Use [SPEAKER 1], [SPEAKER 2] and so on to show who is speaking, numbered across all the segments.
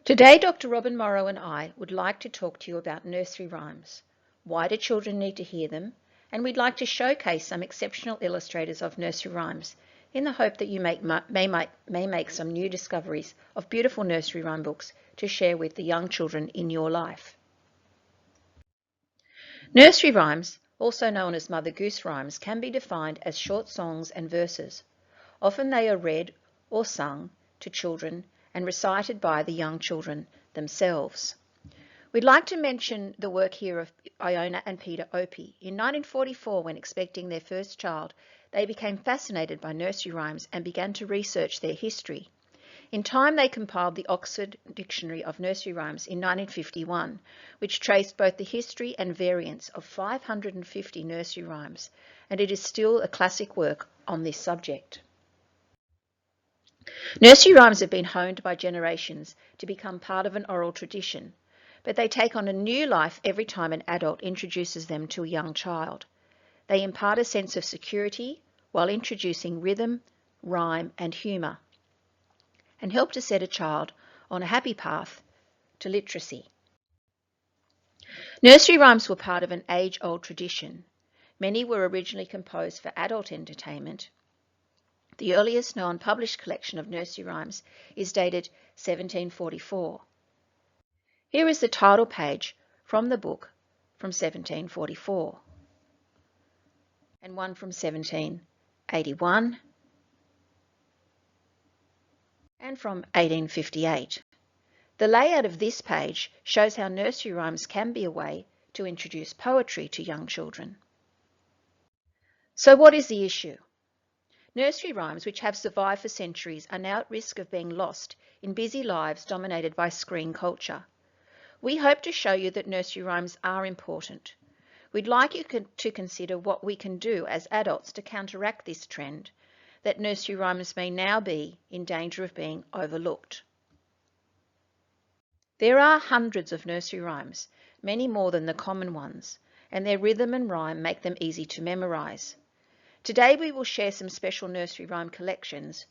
[SPEAKER 1] Today, Dr. Robin Morrow and I would like to talk to you about nursery rhymes. Why do children need to hear them? And we'd like to showcase some exceptional illustrators of nursery rhymes in the hope that you may make some new discoveries of beautiful nursery rhyme books to share with the young children in your life. Nursery rhymes, also known as Mother Goose rhymes, can be defined as short songs and verses. Often they are read or sung to children and recited by the young children themselves. We'd like to mention the work here of Iona and Peter Opie. In 1944, when expecting their first child, they became fascinated by nursery rhymes and began to research their history. In time, they compiled the Oxford Dictionary of Nursery Rhymes in 1951, which traced both the history and variants of 550 nursery rhymes, and it is still a classic work on this subject. Nursery rhymes have been honed by generations to become part of an oral tradition, but they take on a new life every time an adult introduces them to a young child. They impart a sense of security while introducing rhythm, rhyme, and humour, and help to set a child on a happy path to literacy. Nursery rhymes were part of an age-old tradition. Many were originally composed for adult entertainment. The earliest known published collection of nursery rhymes is dated 1744. Here is the title page from the book from 1744, and one from 1781, and from 1858. The layout of this page shows how nursery rhymes can be a way to introduce poetry to young children. So what is the issue? Nursery rhymes, which have survived for centuries, are now at risk of being lost in busy lives dominated by screen culture. We hope to show you that nursery rhymes are important. We'd like you to consider what we can do as adults to counteract this trend, that nursery rhymes may now be in danger of being overlooked. There are hundreds of nursery rhymes, many more than the common ones, and their rhythm and rhyme make them easy to memorise. Today we will share some special nursery rhyme collections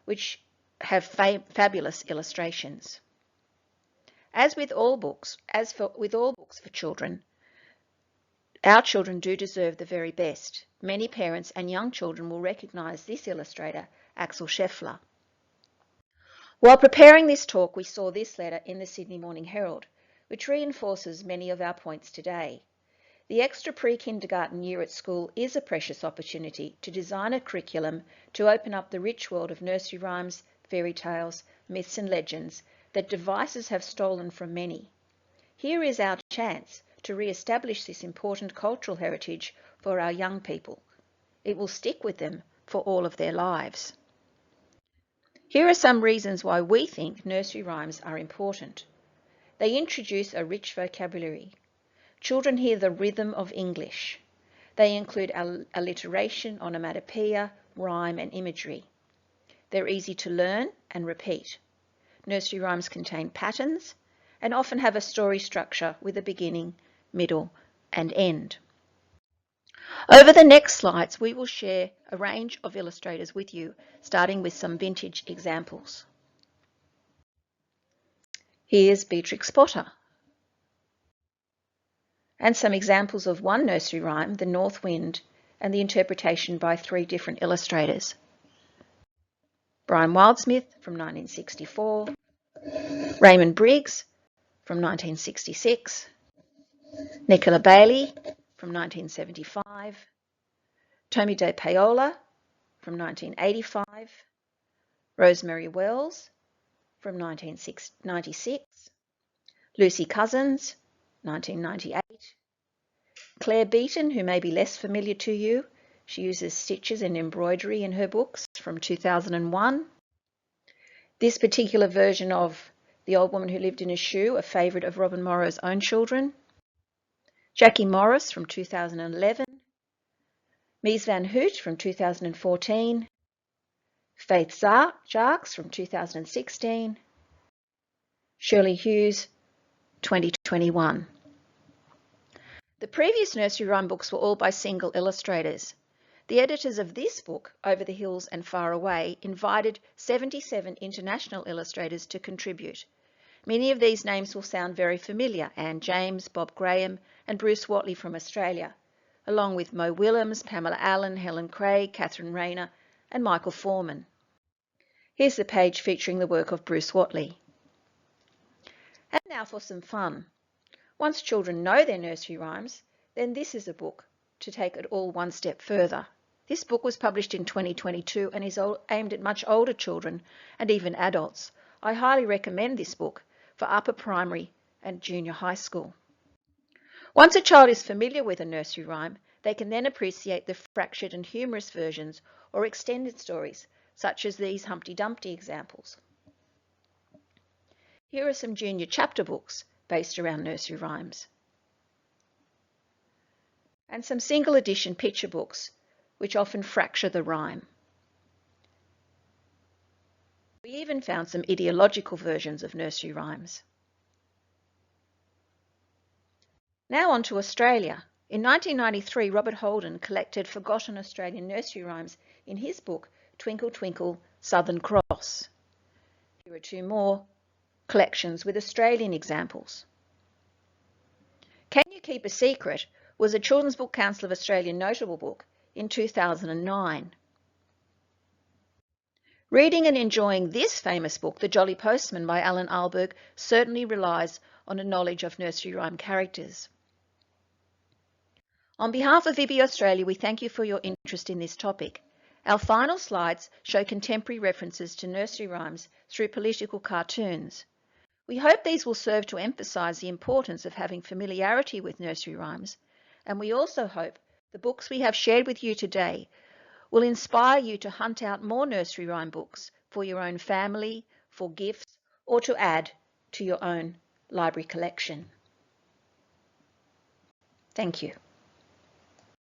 [SPEAKER 1] which have fabulous illustrations. As with all books for children, our children do deserve the very best. Many parents and young children will recognise this illustrator, Axel Scheffler. While preparing this talk, we saw this letter in the Sydney Morning Herald, which reinforces many of our points today. The extra pre-kindergarten year at school is a precious opportunity to design a curriculum to open up the rich world of nursery rhymes, fairy tales, myths and legends that devices have stolen from many. Here is our chance to re-establish this important cultural heritage for our young people. It will stick with them for all of their lives. Here are some reasons why we think nursery rhymes are important. They introduce a rich vocabulary. Children hear the rhythm of English. They include alliteration, onomatopoeia, rhyme and imagery. They're easy to learn and repeat. Nursery rhymes contain patterns and often have a story structure with a beginning, middle and end. Over the next slides, we will share a range of illustrators with you, starting with some vintage examples. Here's Beatrix Potter, and some examples of one nursery rhyme, The North Wind, and the interpretation by 3 different illustrators. Brian Wildsmith from 1964, Raymond Briggs from 1966, Nicola Bailey from 1975, Tommy De Paola from 1985, Rosemary Wells from 1996, Lucy Cousins, 1998, Claire Beaton, who may be less familiar to you, she uses stitches and embroidery in her books, from 2001. This particular version of The Old Woman Who Lived in a Shoe, a favourite of Robin Morrow's own children. Jackie Morris from 2011. Mies van Hout from 2014. Faith Jarks from 2016. Shirley Hughes, 2021. The previous nursery rhyme books were all by single illustrators. The editors of this book, Over the Hills and Far Away, invited 77 international illustrators to contribute. Many of these names will sound very familiar: Anne James, Bob Graham, and Bruce Watley from Australia, along with Mo Willems, Pamela Allen, Helen Craig, Catherine Rayner, and Michael Foreman. Here's the page featuring the work of Bruce Watley. And now for some fun. Once children know their nursery rhymes, then this is a book to take it all one step further. This book was published in 2022 and is aimed at much older children and even adults. I highly recommend this book for upper primary and junior high school. Once a child is familiar with a nursery rhyme, they can then appreciate the fractured and humorous versions or extended stories, such as these Humpty Dumpty examples. Here are some junior chapter books based around nursery rhymes, and some single edition picture books which often fracture the rhyme. We even found some ideological versions of nursery rhymes. Now on to Australia. In 1993, Robert Holden collected forgotten Australian nursery rhymes in his book, Twinkle Twinkle Southern Cross. Here are two more collections with Australian examples. Can You Keep a Secret was a Children's Book Council of Australia notable book in 2009. Reading and enjoying this famous book, The Jolly Postman by Alan Alberg, certainly relies on a knowledge of nursery rhyme characters. On behalf of IBBY Australia, we thank you for your interest in this topic. Our final slides show contemporary references to nursery rhymes through political cartoons. We hope these will serve to emphasise the importance of having familiarity with nursery rhymes, and we also hope the books we have shared with you today will inspire you to hunt out more nursery rhyme books for your own family, for gifts, or to add to your own library collection. Thank you.